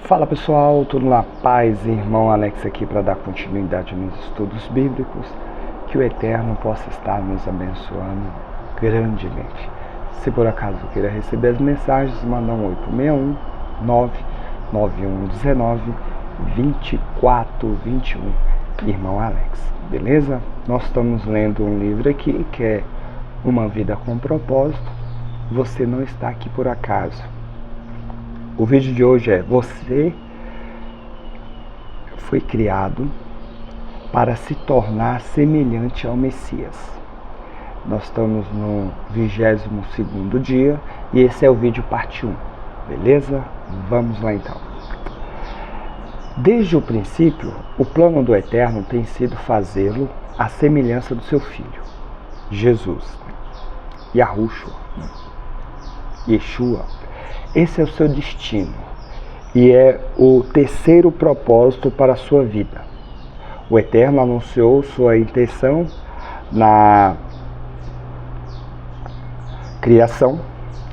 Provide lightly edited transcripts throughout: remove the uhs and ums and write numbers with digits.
Fala pessoal, tudo na paz? Irmão Alex aqui para dar continuidade nos estudos bíblicos. Que o Eterno possa estar nos abençoando grandemente. Se por acaso queira receber as mensagens, manda um 861-99119-2421, Irmão Alex, beleza? Nós estamos lendo um livro aqui que é Uma Vida com Propósito. Você não está aqui por acaso. O vídeo de hoje é: você foi criado para se tornar semelhante ao Messias. Nós estamos no 22º dia e esse é o vídeo parte 1, beleza? Vamos lá então. Desde o princípio, o plano do Eterno tem sido fazê-lo à semelhança do seu Filho, Jesus, Yeshua. Esse é o seu destino e é o terceiro propósito para a sua vida. O Eterno anunciou sua intenção na criação.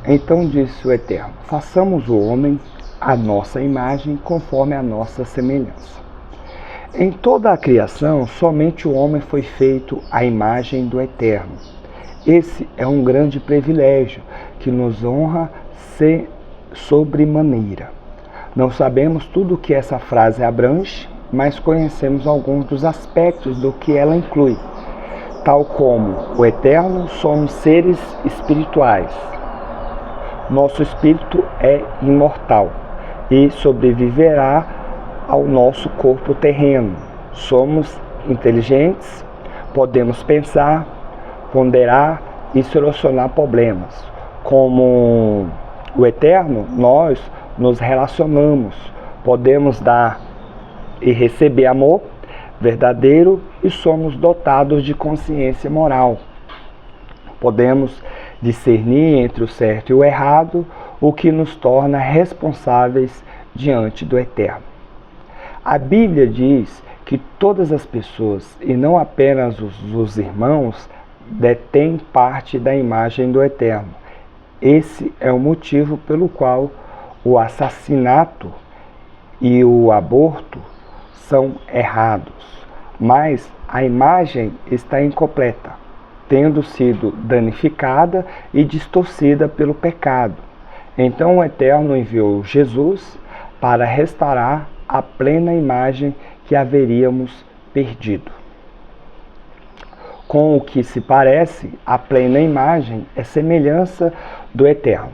Então disse o Eterno: façamos o homem à nossa imagem, conforme a nossa semelhança. Em toda a criação, somente o homem foi feito à imagem do Eterno. Esse é um grande privilégio que nos honra sobremaneira. Não sabemos tudo o que essa frase abrange, mas conhecemos alguns dos aspectos do que ela inclui. Tal como o Eterno, somos seres espirituais. Nosso espírito é imortal e sobreviverá ao nosso corpo terreno. Somos inteligentes, podemos pensar, ponderar e solucionar problemas. Como o Eterno, nós nos relacionamos, podemos dar e receber amor verdadeiro e somos dotados de consciência moral. Podemos discernir entre o certo e o errado, o que nos torna responsáveis diante do Eterno. A Bíblia diz que todas as pessoas, e não apenas os irmãos, detêm parte da imagem do Eterno. Esse é o motivo pelo qual o assassinato e o aborto são errados. Mas a imagem está incompleta, tendo sido danificada e distorcida pelo pecado. Então o Eterno enviou Jesus para restaurar a plena imagem que haveríamos perdido. Com o que se parece, a plena imagem é semelhança do Eterno.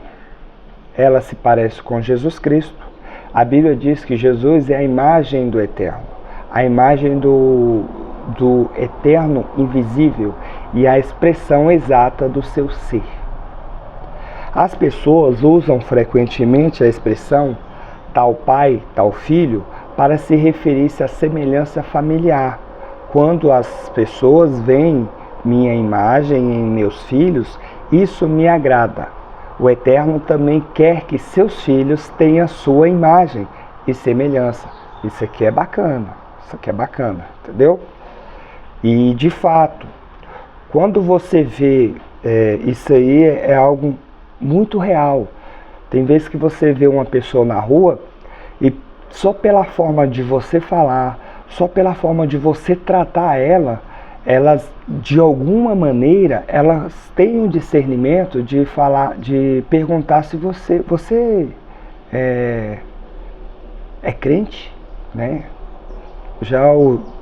Ela se parece com Jesus Cristo. A Bíblia diz que Jesus é a imagem do Eterno, a imagem do Eterno invisível e a expressão exata do seu ser. As pessoas usam frequentemente a expressão tal pai, tal filho para se referir-se à semelhança familiar. Quando as pessoas veem minha imagem em meus filhos, isso me agrada. O Eterno também quer que seus filhos tenham sua imagem e semelhança. Isso aqui é bacana, entendeu? E de fato, quando você vê isso aí, é algo muito real. Tem vezes que você vê uma pessoa na rua e só pela forma de você falar, só pela forma de você tratar ela, elas, de alguma maneira, elas têm o discernimento de falar, de perguntar se você é crente, né?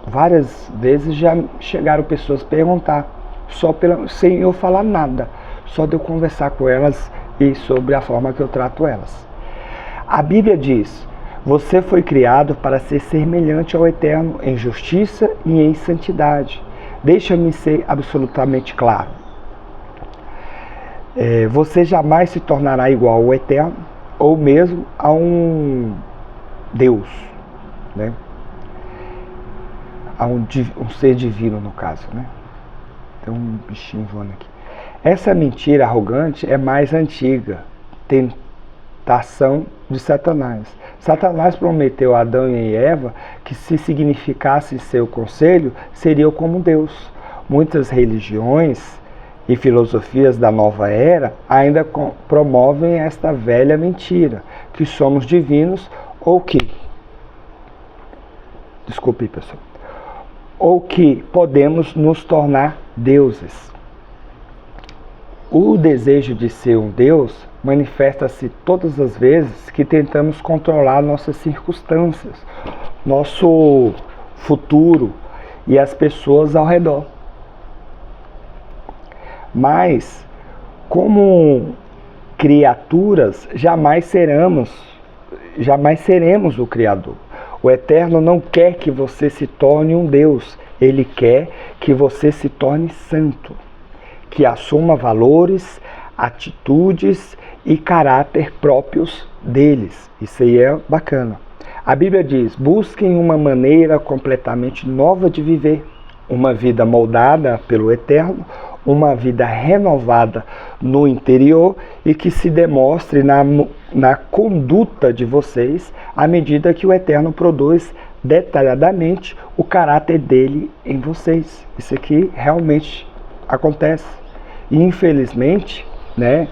Várias vezes já chegaram pessoas perguntar, sem eu falar nada, só de eu conversar com elas e sobre a forma que eu trato elas. A Bíblia diz: você foi criado para ser semelhante ao Eterno em justiça e em santidade. Deixa-me ser absolutamente claro. Você jamais se tornará igual ao Eterno ou mesmo a um Deus, né? A um ser divino, no caso, né? Tem um bichinho voando aqui. Essa mentira arrogante é mais antiga, tentação de Satanás. Satanás prometeu a Adão e Eva que, se significasse seu conselho, seriam como Deus. Muitas religiões e filosofias da nova era ainda promovem esta velha mentira, que somos divinos ou que, desculpe pessoal, ou que podemos nos tornar deuses. O desejo de ser um Deus manifesta-se todas as vezes que tentamos controlar nossas circunstâncias, nosso futuro e as pessoas ao redor. Mas, como criaturas, jamais seremos o Criador. O Eterno não quer que você se torne um Deus, Ele quer que você se torne santo, que assuma valores, atitudes e caráter próprios deles. Isso aí é bacana. A Bíblia diz: busquem uma maneira completamente nova de viver, uma vida moldada pelo Eterno, uma vida renovada no interior e que se demonstre na conduta de vocês à medida que o Eterno produz detalhadamente o caráter dele em vocês. Isso aqui realmente acontece. E infelizmente, né,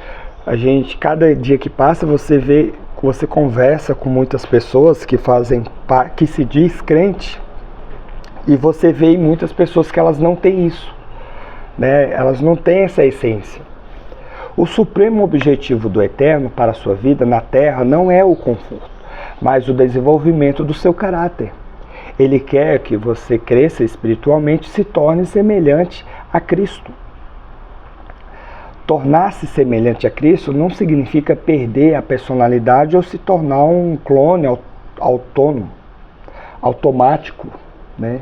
cada dia que passa, você conversa com muitas pessoas que se diz crente, e você vê em muitas pessoas que elas não têm isso, né? Elas não têm essa essência. O supremo objetivo do Eterno para a sua vida na Terra não é o conforto, mas o desenvolvimento do seu caráter. Ele quer que você cresça espiritualmente e se torne semelhante a Cristo. Tornar-se semelhante a Cristo não significa perder a personalidade ou se tornar um clone autônomo, automático, né?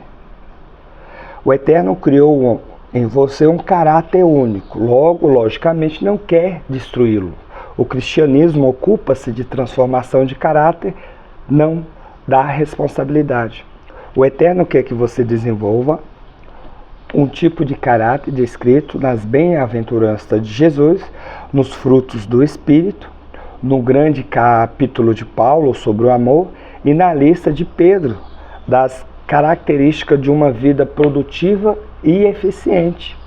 O Eterno criou em você um caráter único, logo, logicamente, não quer destruí-lo. O cristianismo ocupa-se de transformação de caráter, não da responsabilidade. O Eterno quer que você desenvolva um tipo de caráter descrito nas bem-aventuranças de Jesus, nos frutos do Espírito, no grande capítulo de Paulo sobre o amor e na lista de Pedro das características de uma vida produtiva e eficiente.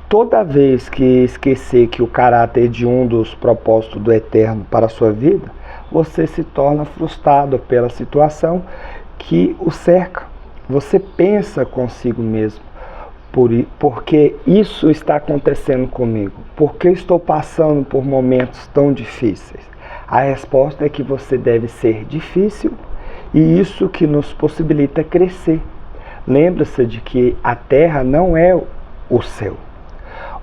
Toda vez que esquecer que o caráter de um dos propósitos do Eterno para a sua vida, você se torna frustrado pela situação que o cerca. Você pensa consigo mesmo: porque isso está acontecendo comigo? Por que estou passando por momentos tão difíceis? A resposta é que você deve ser difícil, e isso que nos possibilita crescer. Lembra-se de que a terra não é o céu.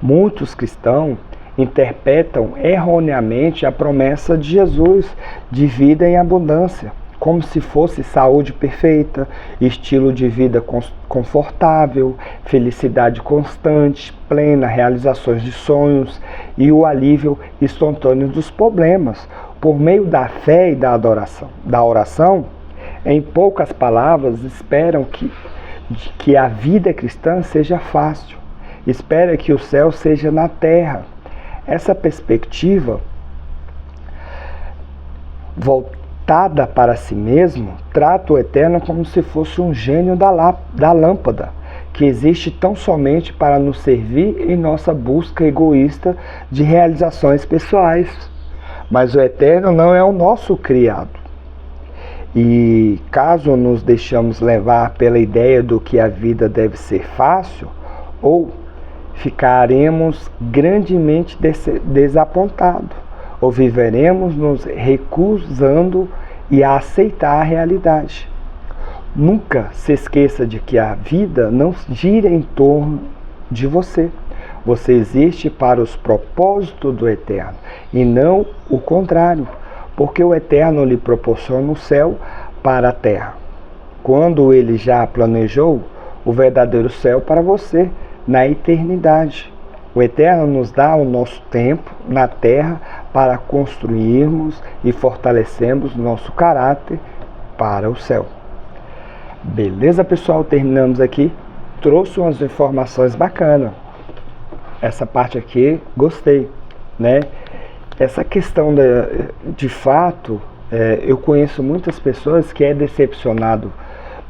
Muitos cristãos interpretam erroneamente a promessa de Jesus de vida em abundância, como se fosse saúde perfeita, estilo de vida confortável, felicidade constante, plena, realizações de sonhos e o alívio instantâneo dos problemas, por meio da fé e da oração. Em poucas palavras, esperam que a vida cristã seja fácil. Espera que o céu seja na terra. Essa perspectiva voltada para si mesmo trata o Eterno como se fosse um gênio da lâmpada, que existe tão somente para nos servir em nossa busca egoísta de realizações pessoais. Mas o Eterno não é o nosso criado. E caso nos deixamos levar pela ideia do que a vida deve ser fácil, ou ficaremos grandemente desapontados, ou viveremos nos recusando e a aceitar a realidade. Nunca se esqueça de que a vida não gira em torno de você. Você existe para os propósitos do Eterno e não o contrário, porque o Eterno lhe proporciona o céu para a terra, quando ele já planejou o verdadeiro céu para você na eternidade. O Eterno nos dá o nosso tempo na terra para construirmos e fortalecermos nosso caráter para o céu. Beleza, pessoal? Terminamos aqui. Trouxe umas informações bacanas. Essa parte aqui, gostei, né? Essa questão de fato, eu conheço muitas pessoas que é decepcionado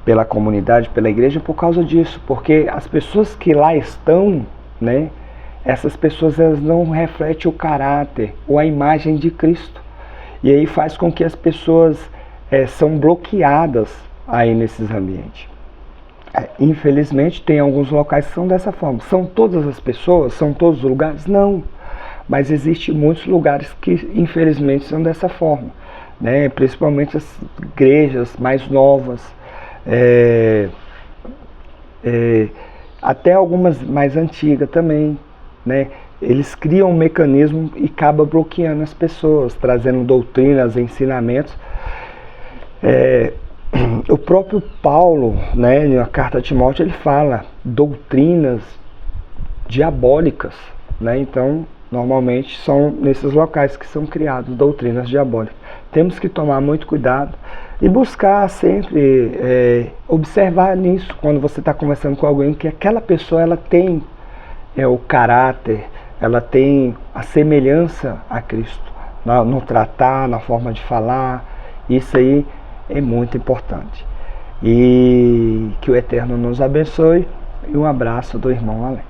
pela comunidade, pela igreja por causa disso, porque as pessoas que lá estão, né? Essas pessoas elas não refletem o caráter ou a imagem de Cristo. E aí faz com que as pessoas são bloqueadas aí nesses ambientes. Infelizmente tem alguns locais que são dessa forma. São todas as pessoas? São todos os lugares? Não. Mas existem muitos lugares que infelizmente são dessa forma, né? Principalmente as igrejas mais novas, até algumas mais antigas também, né? Eles criam um mecanismo e acabam bloqueando as pessoas, trazendo doutrinas, ensinamentos. O próprio Paulo, né, na carta a Timóteo, ele fala doutrinas diabólicas, né? Então, normalmente são nesses locais que são criadas doutrinas diabólicas. Temos que tomar muito cuidado e buscar sempre observar nisso, quando você está conversando com alguém, que aquela pessoa ela tem o caráter, ela tem a semelhança a Cristo, no tratar, na forma de falar. Isso aí é muito importante. E que o Eterno nos abençoe. E um abraço do irmão Alex.